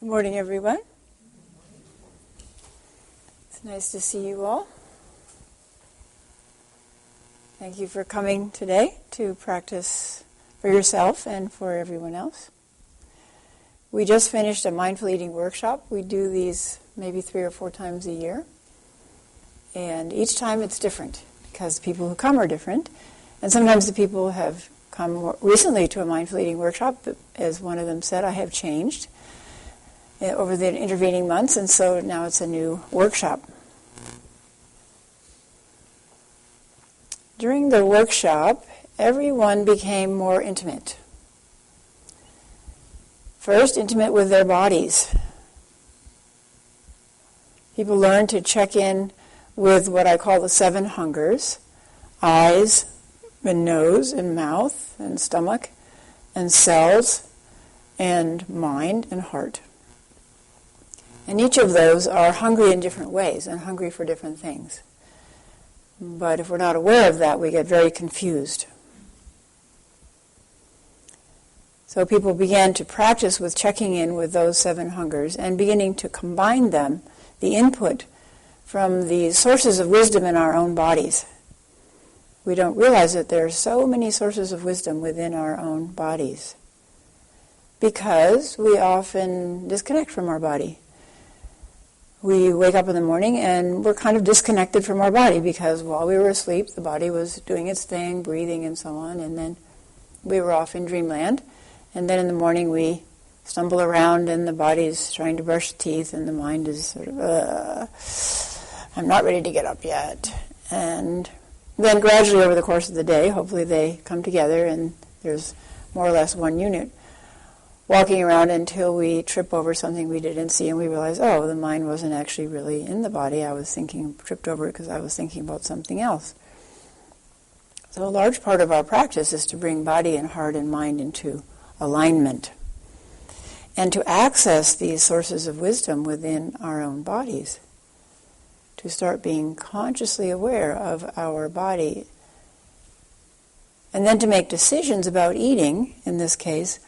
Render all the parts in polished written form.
Good morning, everyone. It's nice to see you all. Thank you for coming today to practice for yourself and for everyone else. We just finished a mindful eating workshop. We do these maybe 3 or 4 times a year. And each time it's different because the people who come are different. And sometimes the people have come more recently to a mindful eating workshop, but as one of them said, I have changed over the intervening months, and so now it's a new workshop. During the workshop, everyone became more intimate. First, intimate with their bodies. People learned to check in with what I call the 7 hungers: eyes, and nose, and mouth, and stomach, and cells, and mind, and heart. And each of those are hungry in different ways and hungry for different things. But if we're not aware of that, we get very confused. So people began to practice with checking in with those 7 hungers and beginning to combine them, the input from the sources of wisdom in our own bodies. We don't realize that there are so many sources of wisdom within our own bodies because we often disconnect from our body. We wake up in the morning and we're kind of disconnected from our body because while we were asleep, the body was doing its thing, breathing and so on, and then we were off in dreamland. And then in the morning we stumble around and the body's trying to brush teeth and the mind is sort of, I'm not ready to get up yet. And then gradually over the course of the day, hopefully they come together and there's more or less one unit walking around until we trip over something we didn't see and we realize, oh, the mind wasn't actually really in the body. I was tripped over it because I was thinking about something else. So a large part of our practice is to bring body and heart and mind into alignment and to access these sources of wisdom within our own bodies, to start being consciously aware of our body, and then to make decisions about eating, in this case,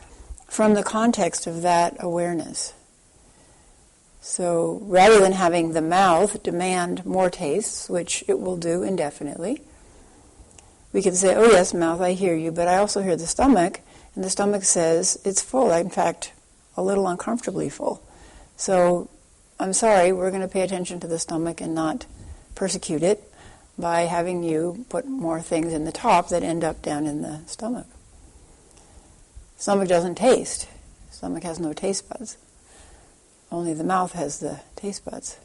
from the context of that awareness. So rather than having the mouth demand more tastes, which it will do indefinitely, we can say, oh yes, mouth, I hear you, but I also hear the stomach, and the stomach says it's full, in fact, a little uncomfortably full. So I'm sorry, we're going to pay attention to the stomach and not persecute it by having you put more things in the top that end up down in the stomach. Stomach doesn't taste. Stomach has no taste buds. Only the mouth has the taste buds.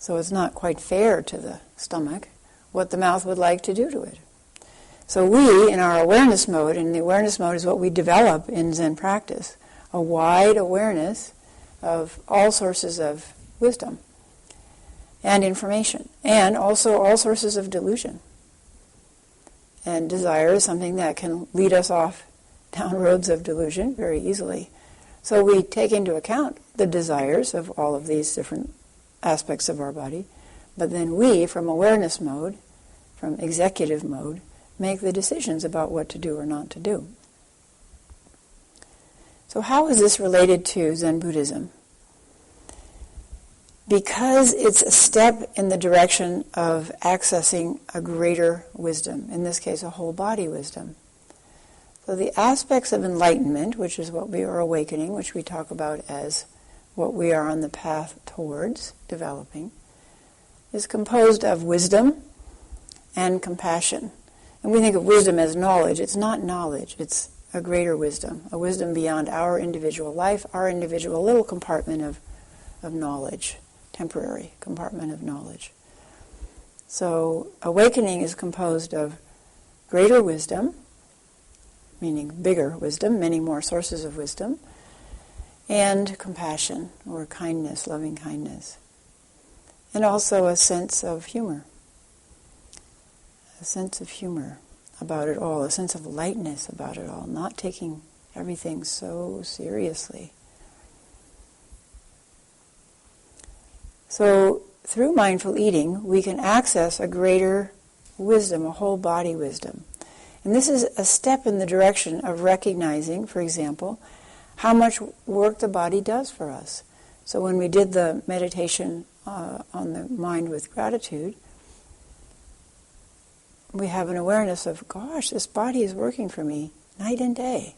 So it's not quite fair to the stomach what the mouth would like to do to it. So we, in our awareness mode, and the awareness mode is what we develop in Zen practice, a wide awareness of all sources of wisdom and information, and also all sources of delusion. And desire is something that can lead us off down roads of delusion very easily. So we take into account the desires of all of these different aspects of our body, but then we, from awareness mode, from executive mode, make the decisions about what to do or not to do. So how is this related to Zen Buddhism? Because it's a step in the direction of accessing a greater wisdom, in this case a whole body wisdom. So the aspects of enlightenment, which is what we are awakening, which we talk about as what we are on the path towards developing, is composed of wisdom and compassion. And we think of wisdom as knowledge. It's not knowledge, it's a greater wisdom, a wisdom beyond our individual life, our individual little compartment of knowledge, temporary compartment of knowledge. So awakening is composed of greater wisdom, meaning bigger wisdom, many more sources of wisdom, and compassion, or kindness, loving kindness. And also a sense of humor. A sense of humor about it all, a sense of lightness about it all, not taking everything so seriously. So through mindful eating, we can access a greater wisdom, a whole body wisdom. And this is a step in the direction of recognizing, for example, how much work the body does for us. So when we did the meditation on the mind with gratitude, we have an awareness of, gosh, this body is working for me night and day.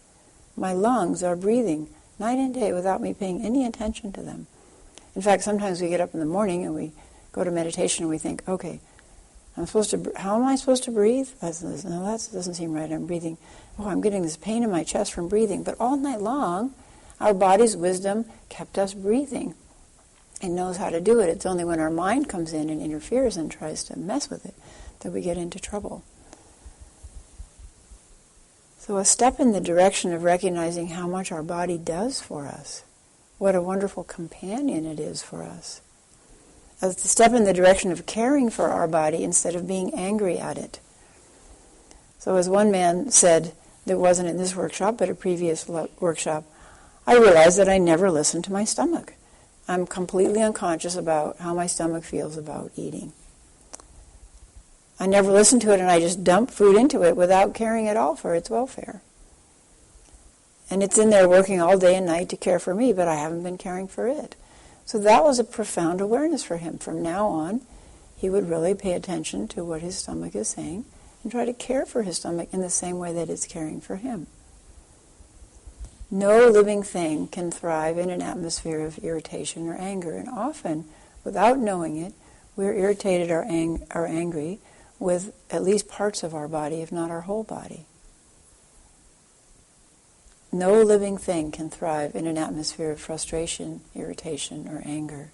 My lungs are breathing night and day without me paying any attention to them. In fact, sometimes we get up in the morning and we go to meditation and we think, okay, how am I supposed to breathe? No, that doesn't seem right. I'm breathing. Oh, I'm getting this pain in my chest from breathing. But all night long, our body's wisdom kept us breathing and knows how to do it. It's only when our mind comes in and interferes and tries to mess with it that we get into trouble. So a step in the direction of recognizing how much our body does for us, what a wonderful companion it is for us. A step in the direction of caring for our body instead of being angry at it. So as one man said, that wasn't in this workshop, but a previous workshop, I realized that I never listened to my stomach. I'm completely unconscious about how my stomach feels about eating. I never listen to it, and I just dump food into it without caring at all for its welfare. And it's in there working all day and night to care for me, but I haven't been caring for it. So that was a profound awareness for him. From now on, he would really pay attention to what his stomach is saying and try to care for his stomach in the same way that it's caring for him. No living thing can thrive in an atmosphere of irritation or anger, and often, without knowing it, we're irritated or angry with at least parts of our body, if not our whole body. No living thing can thrive in an atmosphere of frustration, irritation, or anger.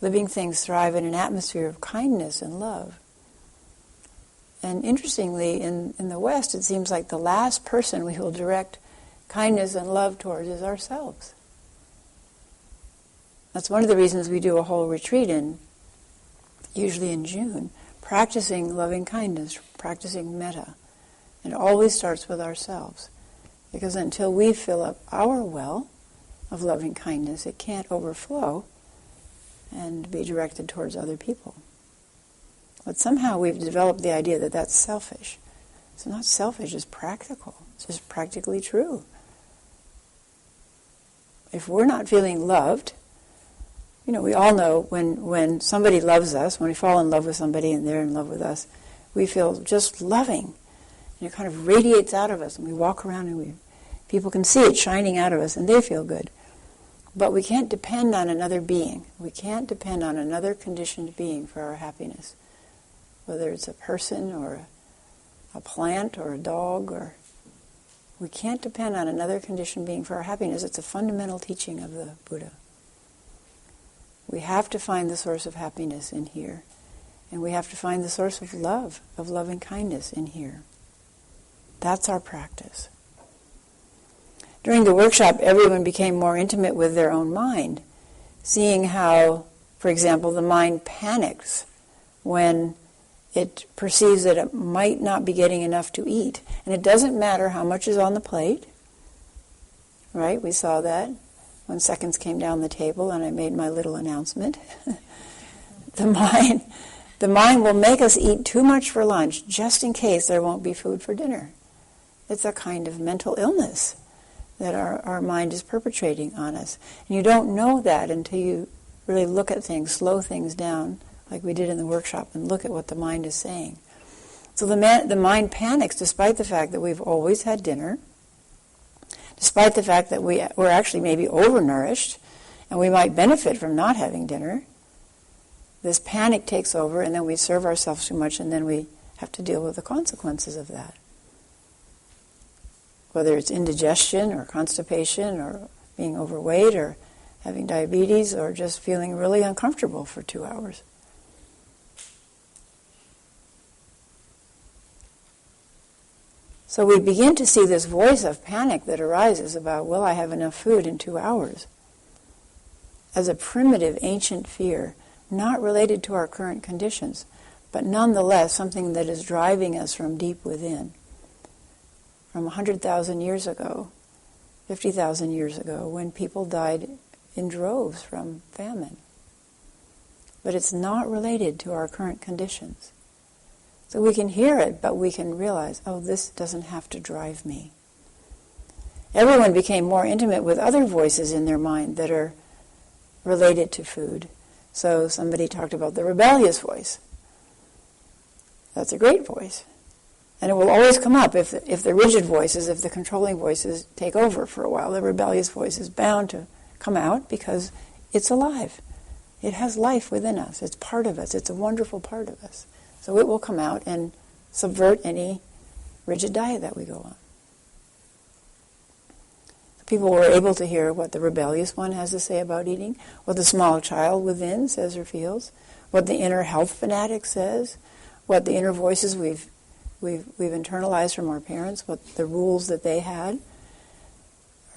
Living things thrive in an atmosphere of kindness and love. And interestingly, in the West, it seems like the last person we will direct kindness and love towards is ourselves. That's one of the reasons we do a whole retreat usually in June, practicing loving kindness, practicing metta. It always starts with ourselves. Because until we fill up our well of loving kindness, it can't overflow and be directed towards other people. But somehow we've developed the idea that that's selfish. It's not selfish, it's practical. It's just practically true. If we're not feeling loved, we all know when somebody loves us, when we fall in love with somebody and they're in love with us, we feel just loving. And it kind of radiates out of us, and we walk around and people can see it shining out of us, and they feel good. But we can't depend on another being. We can't depend on another conditioned being for our happiness. Whether it's a person or a plant or a dog, we can't depend on another conditioned being for our happiness. It's a fundamental teaching of the Buddha. We have to find the source of happiness in here. And we have to find the source of love, of loving kindness in here. That's our practice. During the workshop, everyone became more intimate with their own mind, seeing how, for example, the mind panics when it perceives that it might not be getting enough to eat. And it doesn't matter how much is on the plate, right? We saw that when seconds came down the table and I made my little announcement. The mind will make us eat too much for lunch just in case there won't be food for dinner. It's a kind of mental illness that our mind is perpetrating on us. And you don't know that until you really look at things, slow things down, like we did in the workshop, and look at what the mind is saying. So the mind panics despite the fact that we've always had dinner, despite the fact that we're actually maybe overnourished, and we might benefit from not having dinner. This panic takes over, and then we serve ourselves too much, and then we have to deal with the consequences of that. Whether it's indigestion or constipation or being overweight or having diabetes or just feeling really uncomfortable for 2 hours. So we begin to see this voice of panic that arises about, will I have enough food in 2 hours? As a primitive, ancient fear, not related to our current conditions, but nonetheless something that is driving us from deep within. From 100,000 years ago, 50,000 years ago, when people died in droves from famine. But it's not related to our current conditions. So we can hear it, but we can realize, oh, this doesn't have to drive me. Everyone became more intimate with other voices in their mind that are related to food. So somebody talked about the rebellious voice. That's a great voice. And it will always come up if the rigid voices, if the controlling voices take over for a while. The rebellious voice is bound to come out because it's alive. It has life within us. It's part of us. It's a wonderful part of us. So it will come out and subvert any rigid diet that we go on. People were able to hear what the rebellious one has to say about eating, what the small child within says or feels, what the inner health fanatic says, what the inner voices we've internalized from our parents, what the rules that they had,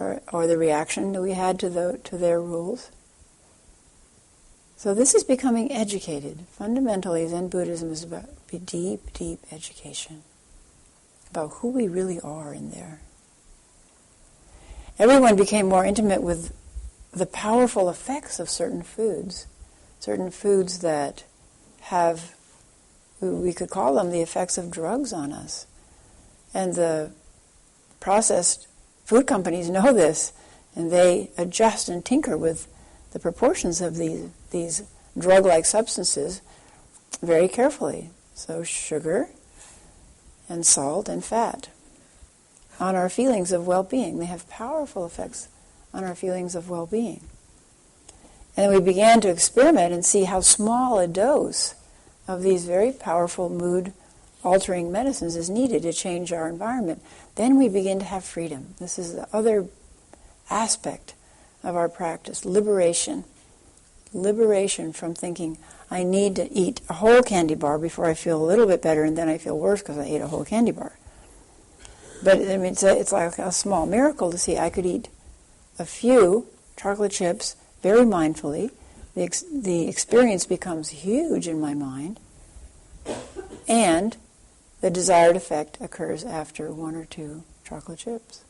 or the reaction that we had to their rules. So this is becoming educated. Fundamentally, Zen Buddhism is about deep, deep education about who we really are in there. Everyone became more intimate with the powerful effects of certain foods that have, we could call them the effects of drugs on us. And the processed food companies know this, and they adjust and tinker with the proportions of these drug-like substances very carefully. So sugar and salt and fat on our feelings of well-being. They have powerful effects on our feelings of well-being. And we began to experiment and see how small a dose of these very powerful mood-altering medicines is needed to change our environment. Then we begin to have freedom. This is the other aspect of our practice, liberation. Liberation from thinking, I need to eat a whole candy bar before I feel a little bit better, and then I feel worse because I ate a whole candy bar. But I mean, it's like a small miracle to see I could eat a few chocolate chips very mindfully. The experience becomes huge in my mind, and the desired effect occurs after one or two chocolate chips.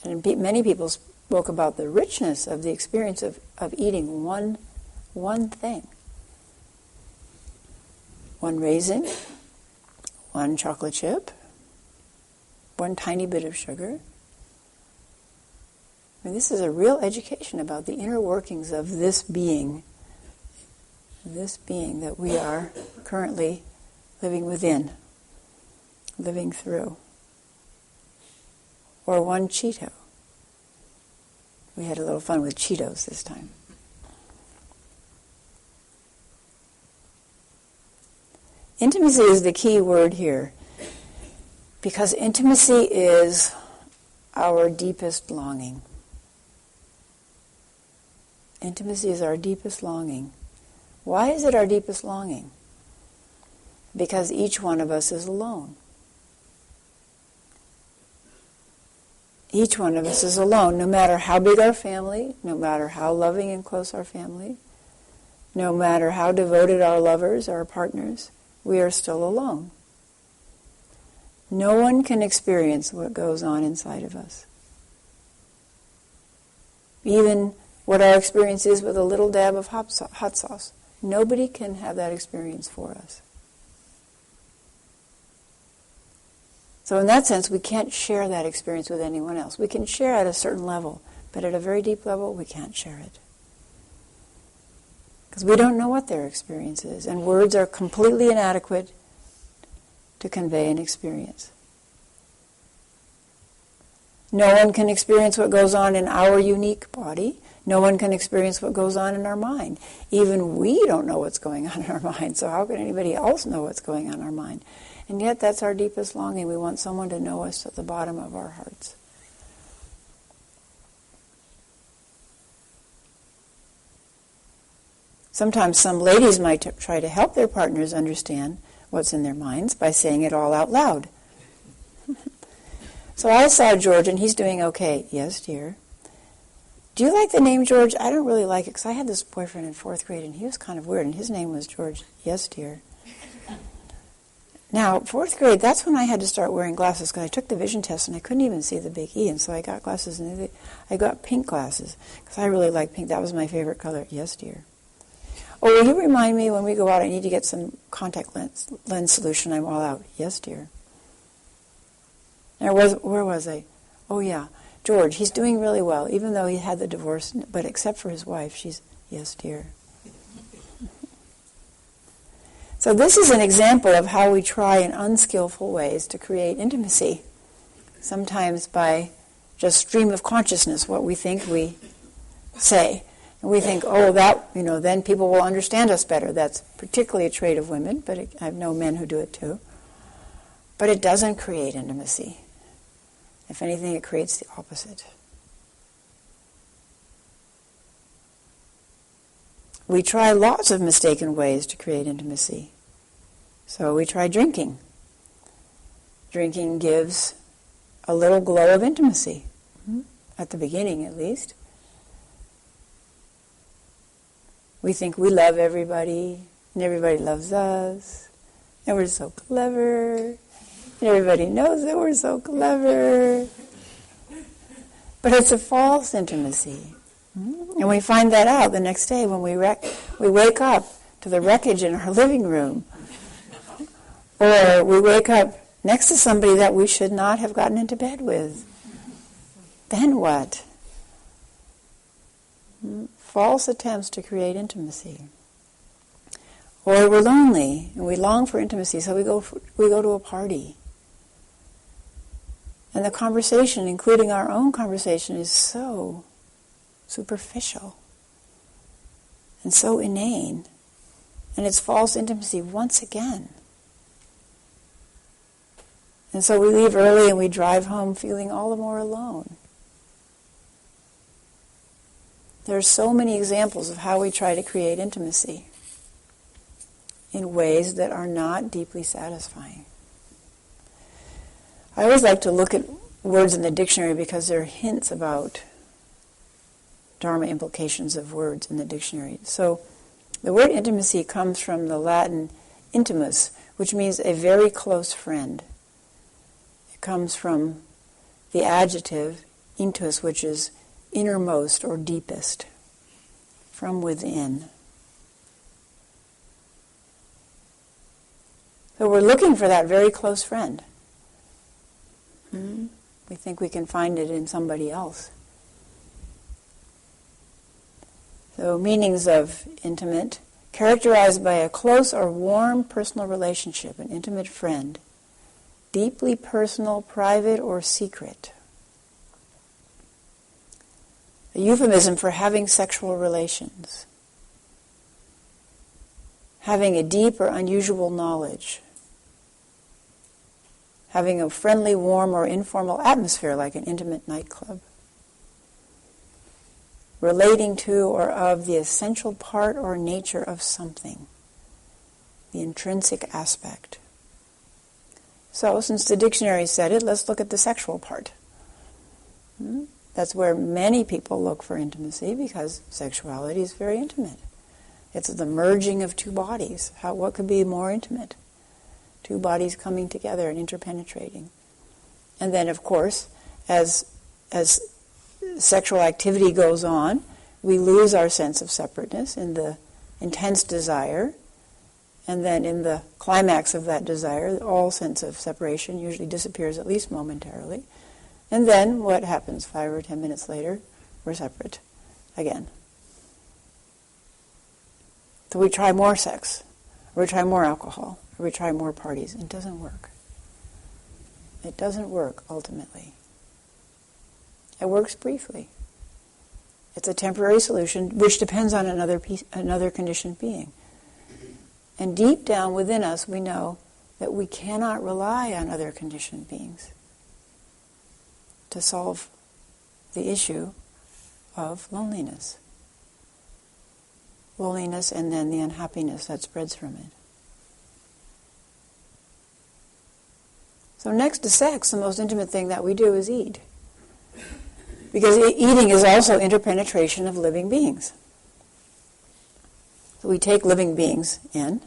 And many people spoke about the richness of the experience of eating one thing. One raisin, one chocolate chip, one tiny bit of sugar. I mean, this is a real education about the inner workings of this being that we are currently living within, living through. Or one Cheeto. We had a little fun with Cheetos this time. Intimacy is the key word here, because intimacy is our deepest longing. Intimacy is our deepest longing. Why is it our deepest longing? Because each one of us is alone. Each one of us is alone, no matter how big our family, no matter how loving and close our family, no matter how devoted our lovers, our partners, we are still alone. No one can experience what goes on inside of us. Even what our experience is with a little dab of hot sauce. Nobody can have that experience for us. So in that sense, we can't share that experience with anyone else. We can share at a certain level, but at a very deep level, we can't share it. Because we don't know what their experience is, and words are completely inadequate to convey an experience. No one can experience what goes on in our unique body. No one can experience what goes on in our mind. Even we don't know what's going on in our mind, so how can anybody else know what's going on in our mind? And yet that's our deepest longing. We want someone to know us at the bottom of our hearts. Sometimes some ladies might try to help their partners understand what's in their minds by saying it all out loud. So I saw George, and he's doing okay. Yes, dear. Do you like the name George? I don't really like it, because I had this boyfriend in 4th grade, and he was kind of weird, and his name was George. Yes, dear. Now, 4th grade, that's when I had to start wearing glasses, because I took the vision test, and I couldn't even see the big E, and so I got glasses, and I got pink glasses, because I really like pink. That was my favorite color. Yes, dear. Oh, will you remind me when we go out, I need to get some contact lens solution. I'm all out. Yes, dear. Where was I? Oh yeah, George, he's doing really well, even though he had the divorce, but except for his wife, she's, yes dear. So this is an example of how we try in unskillful ways to create intimacy, sometimes by just stream of consciousness, what we think we say. And we think, oh, that, then people will understand us better. That's particularly a trait of women, but I know men who do it too. But it doesn't create intimacy. If anything, it creates the opposite. We try lots of mistaken ways to create intimacy. So we try drinking. Drinking gives a little glow of intimacy, at the beginning at least. We think we love everybody, and everybody loves us, and we're so clever, and everybody knows that we're so clever. But it's a false intimacy. And we find that out the next day when we wake up to the wreckage in our living room. Or we wake up next to somebody that we should not have gotten into bed with. Then what? False attempts to create intimacy. Or we're lonely and we long for intimacy, so we go to a party. And the conversation, including our own conversation, is so superficial and so inane. And it's false intimacy once again. And so we leave early and we drive home feeling all the more alone. There are so many examples of how we try to create intimacy in ways that are not deeply satisfying. I always like to look at words in the dictionary because there are hints about Dharma implications of words in the dictionary. So the word intimacy comes from the Latin intimus, which means a very close friend. It comes from the adjective intus, which is innermost or deepest, from within. So we're looking for that very close friend. We think we can find it in somebody else. So meanings of intimate, characterized by a close or warm personal relationship, an intimate friend, deeply personal, private, or secret. A euphemism for having sexual relations. Having a deep or unusual knowledge. Having a friendly, warm, or informal atmosphere like an intimate nightclub. Relating to or of the essential part or nature of something. The intrinsic aspect. So, since the dictionary said it, let's look at the sexual part. That's where many people look for intimacy because sexuality is very intimate. It's the merging of two bodies. What could be more intimate? Two bodies coming together and interpenetrating. And then, of course, as sexual activity goes on, we lose our sense of separateness in the intense desire. And then in the climax of that desire, all sense of separation usually disappears, at least momentarily. And then what happens 5 or 10 minutes later? We're separate again. So we try more sex, or we try more alcohol, or we try more parties. It doesn't work. It doesn't work, ultimately. It works briefly. It's a temporary solution, which depends on another conditioned being. And deep down within us, we know that we cannot rely on other conditioned beings to solve the issue of loneliness. Loneliness and then the unhappiness that spreads from it. So next to sex, the most intimate thing that we do is eat. Because eating is also interpenetration of living beings. So we take living beings in,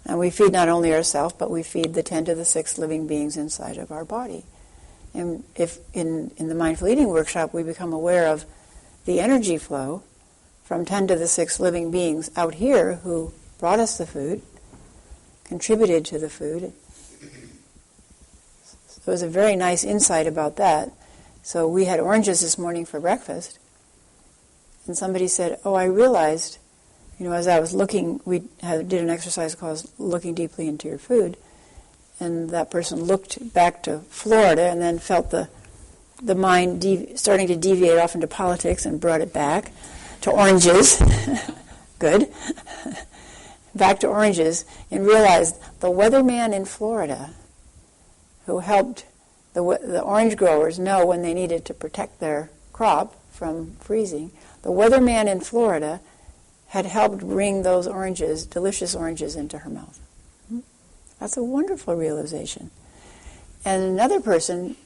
and we feed not only ourselves, but we feed the 10 to the 6 living beings inside of our body. And if in the mindful eating workshop we become aware of the energy flow from 10 to the 6 living beings out here who brought us the food, contributed to the food, So it was a very nice insight about that. So we had oranges this morning for breakfast, and somebody said, "Oh, I realized, as I was looking, did an exercise called looking deeply into your food, and that person looked back to Florida and then felt the mind starting to deviate off into politics and brought it back to oranges." Good. Back to oranges, and realized the weatherman in Florida who helped the orange growers know when they needed to protect their crop from freezing, the weatherman in Florida had helped bring those oranges, delicious oranges, into her mouth. That's a wonderful realization. And another person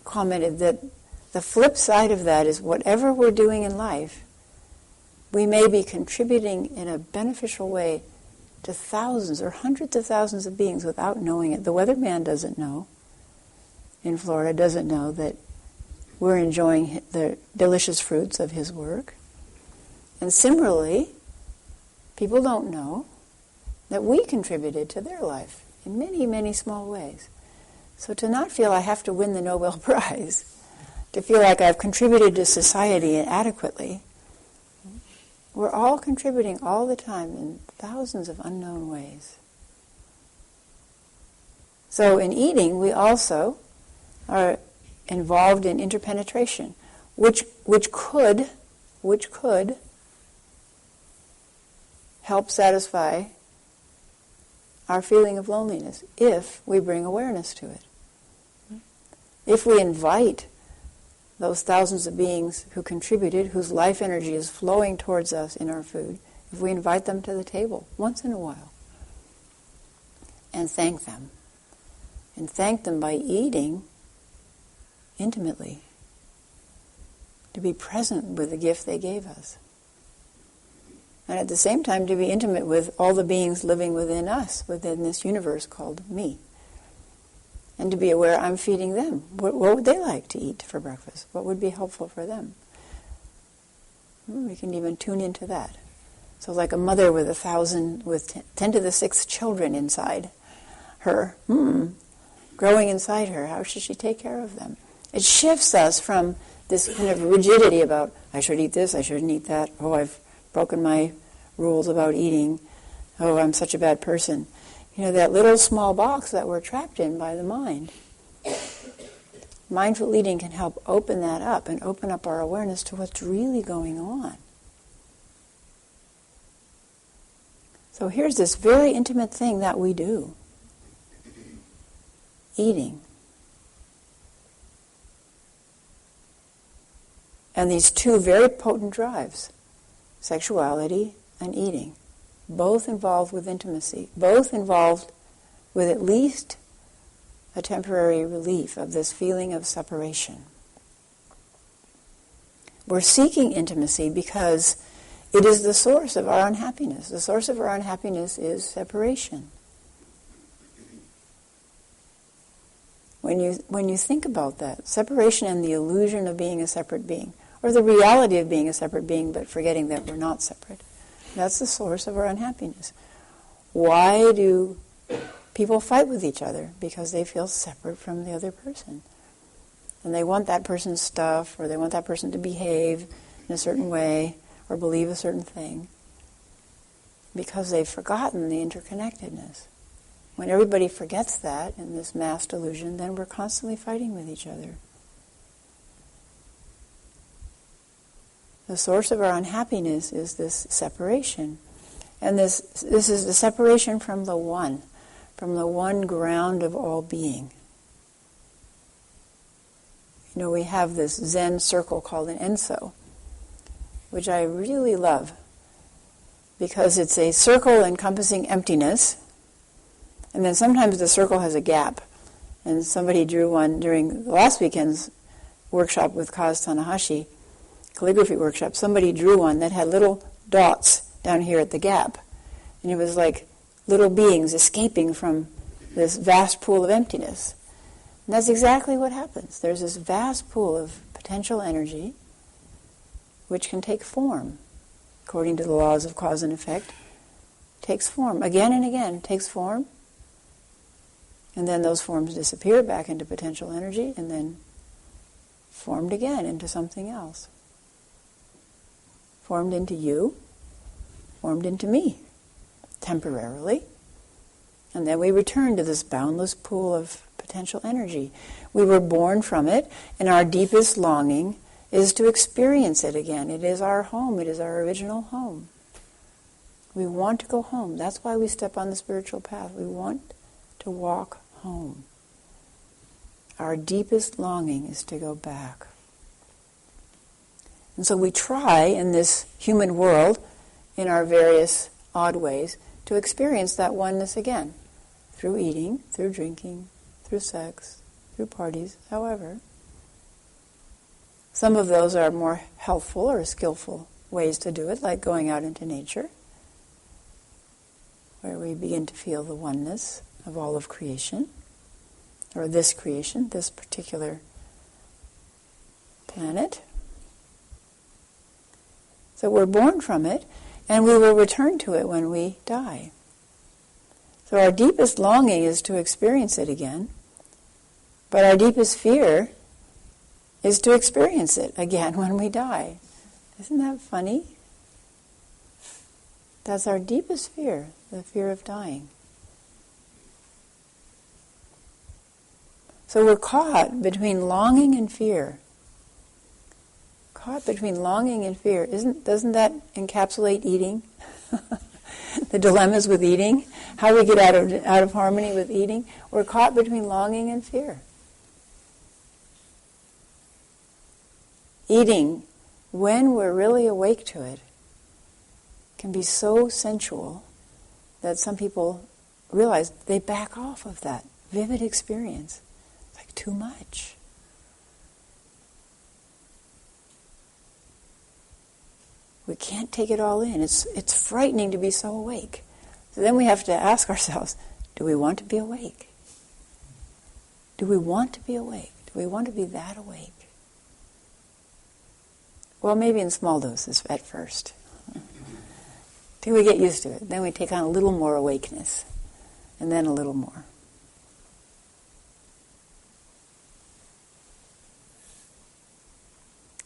commented that the flip side of that is whatever we're doing in life, we may be contributing in a beneficial way to thousands or hundreds of thousands of beings without knowing it. The weatherman doesn't know, in Florida, doesn't know that we're enjoying the delicious fruits of his work. And similarly, people don't know that we contributed to their life in many, many small ways. So to not feel I have to win the Nobel Prize, to feel like I've contributed to society adequately, we're all contributing all the time in thousands of unknown ways. So in eating, we also are involved in interpenetration, which could help satisfy our feeling of loneliness if we bring awareness to it. If we invite those thousands of beings who contributed, whose life energy is flowing towards us in our food, if we invite them to the table once in a while and thank them by eating intimately, to be present with the gift they gave us, and at the same time to be intimate with all the beings living within us, within this universe called me. And to be aware I'm feeding them. What would they like to eat for breakfast? What would be helpful for them? We can even tune into that. So like a mother with 10 to the 6 children inside her, growing inside her, how should she take care of them? It shifts us from this kind of rigidity about, I should eat this, I shouldn't eat that, oh, I've broken my rules about eating, oh, I'm such a bad person. That little small box that we're trapped in by the mind. Mindful eating can help open that up and open up our awareness to what's really going on. So here's this very intimate thing that we do. Eating. And these two very potent drives, sexuality and eating, both involved with intimacy, both involved with at least a temporary relief of this feeling of separation. We're seeking intimacy because it is the source of our unhappiness. The source of our unhappiness is separation. When you think about that, separation and the illusion of being a separate being, or the reality of being a separate being but forgetting that we're not separate, that's the source of our unhappiness. Why do people fight with each other? Because they feel separate from the other person. And they want that person's stuff, or they want that person to behave in a certain way, or believe a certain thing, because they've forgotten the interconnectedness. When everybody forgets that in this mass delusion, then we're constantly fighting with each other. The source of our unhappiness is this separation. And this is the separation from the one ground of all being. We have this Zen circle called an Enso, which I really love, because it's a circle encompassing emptiness, and then sometimes the circle has a gap. And somebody drew one during last weekend's workshop with Kaz Tanahashi, calligraphy workshop. Somebody drew one that had little dots down here at the gap. And it was like little beings escaping from this vast pool of emptiness. And that's exactly what happens. There's this vast pool of potential energy which can take form, according to the laws of cause and effect. Takes form again and again, takes form, And then those forms disappear back into potential energy and then formed again into something else. Formed into you, formed into me, temporarily. And then we return to this boundless pool of potential energy. We were born from it, and our deepest longing is to experience it again. It is our home. It is our original home. We want to go home. That's why we step on the spiritual path. We want to walk home. Our deepest longing is to go back. And so we try in this human world, in our various odd ways, to experience that oneness again. Through eating, through drinking, through sex, through parties, however. Some of those are more helpful or skillful ways to do it, like going out into nature, where we begin to feel the oneness of all of creation, or this creation, this particular planet. So we're born from it, and we will return to it when we die. So our deepest longing is to experience it again, but our deepest fear is to experience it again when we die. Isn't that funny? That's our deepest fear, the fear of dying. So we're caught between longing and fear. Caught between longing and fear. Doesn't that encapsulate eating? The dilemmas with eating, how we get out of harmony with eating. We're caught between longing and fear. Eating, when we're really awake to it, can be so sensual that some people realize they back off of that vivid experience. It's like too much. We can't take it all in. It's frightening to be so awake. So then we have to ask ourselves, do we want to be awake? Do we want to be awake? Do we want to be that awake? Well, maybe in small doses at first. Till we get used to it. Then we take on a little more awakeness. And then a little more.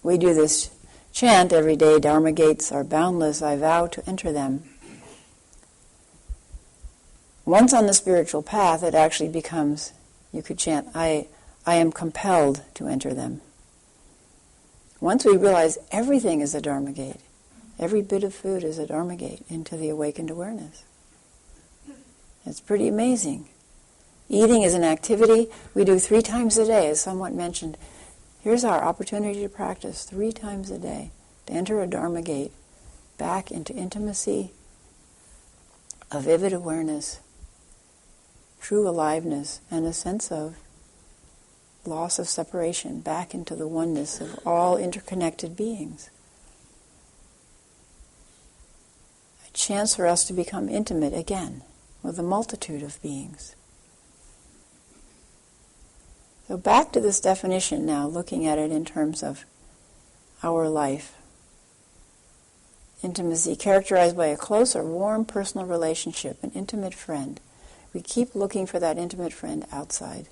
We do this chant every day, Dharma gates are boundless, I vow to enter them. Once on the spiritual path, it actually becomes, you could chant, I am compelled to enter them. Once we realize everything is a Dharma gate, every bit of food is a Dharma gate into the awakened awareness. It's pretty amazing. Eating is an activity we do 3 times a day, as someone mentioned. Here's our opportunity to practice 3 times a day, to enter a Dharma gate, back into intimacy, a vivid awareness, true aliveness, and a sense of loss of separation, back into the oneness of all interconnected beings. A chance for us to become intimate again with a multitude of beings. So back to this definition now, looking at it in terms of our life. Intimacy, characterized by a close or warm personal relationship, an intimate friend. We keep looking for that intimate friend outside.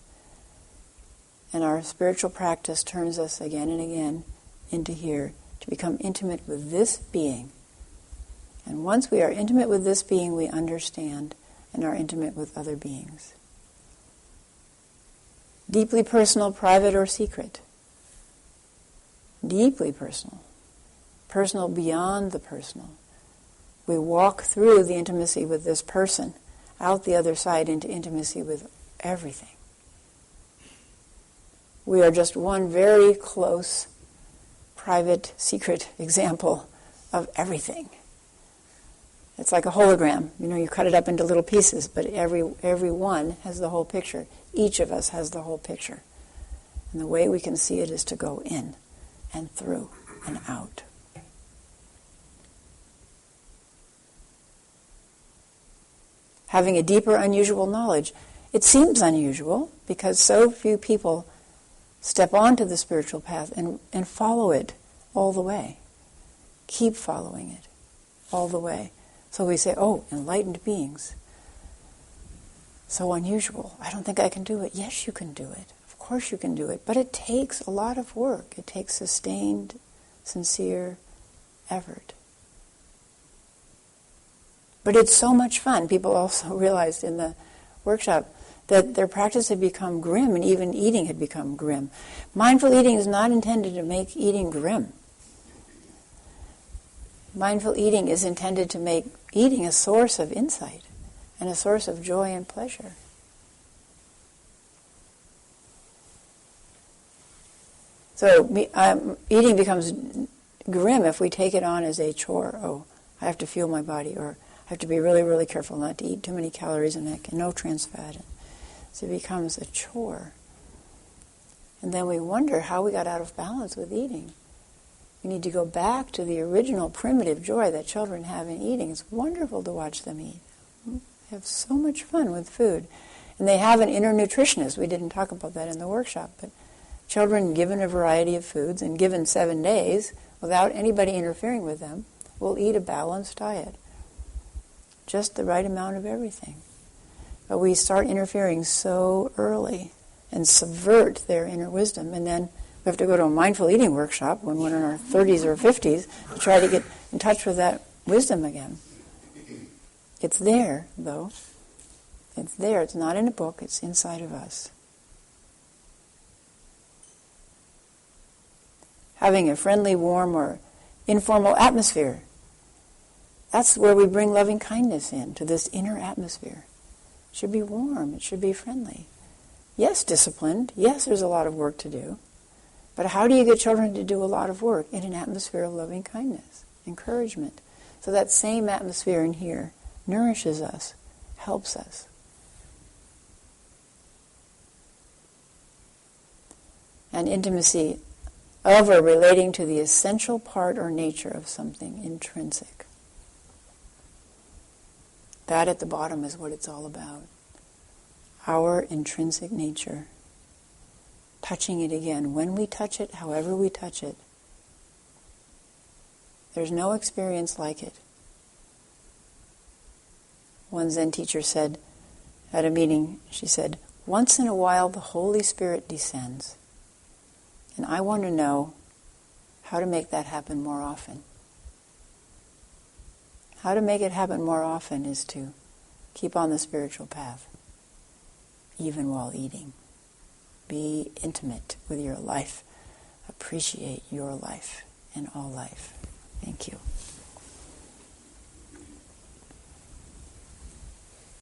And our spiritual practice turns us again and again into here to become intimate with this being. And once we are intimate with this being, we understand and are intimate with other beings. Deeply personal, private, or secret. Deeply personal. Personal beyond the personal. We walk through the intimacy with this person, out the other side into intimacy with everything. We are just one very close, private, secret example of everything. It's like a hologram. You cut it up into little pieces, but every one has the whole picture. Each of us has the whole picture. And the way we can see it is to go in and through and out. Having a deeper, unusual knowledge. It seems unusual because so few people step onto the spiritual path and follow it all the way. Keep following it all the way. So we say, oh, enlightened beings. so unusual. I don't think I can do it. Yes, you can do it. Of course you can do it. But it takes a lot of work. It takes sustained, sincere effort. But it's so much fun. People also realized in the workshop that their practice had become grim, and even eating had become grim. Mindful eating is not intended to make eating grim. Mindful eating is intended to make eating a source of insight and a source of joy and pleasure. So eating becomes grim if we take it on as a chore. Oh, I have to fuel my body, or I have to be really, really careful not to eat too many calories and no trans fat. So it becomes a chore. And then we wonder how we got out of balance with eating. We need to go back to the original primitive joy that children have in eating. It's wonderful to watch them eat. They have so much fun with food. And they have an inner nutritionist. We didn't talk about that in the workshop, but children given a variety of foods and given 7 days without anybody interfering with them will eat a balanced diet. Just the right amount of everything. But we start interfering so early and subvert their inner wisdom, and then we have to go to a mindful eating workshop when we're in our 30s or 50s to try to get in touch with that wisdom again. It's there, though. It's there. It's not in a book. It's inside of us. Having a friendly, warm, or informal atmosphere. That's where we bring loving kindness in, to this inner atmosphere. It should be warm. It should be friendly. Yes, disciplined. Yes, there's a lot of work to do. But how do you get children to do a lot of work? In an atmosphere of loving kindness, encouragement. So that same atmosphere in here nourishes us, helps us. And intimacy of or relating to the essential part or nature of something, intrinsic. That at the bottom is what it's all about. Our intrinsic nature. Touching it again. When we touch it, however we touch it, there's no experience like it. One Zen teacher said at a meeting, she said, once in a while the Holy Spirit descends. And I want to know how to make that happen more often. How to make it happen more often is to keep on the spiritual path, even while eating. Be intimate with your life. Appreciate your life and all life. Thank you.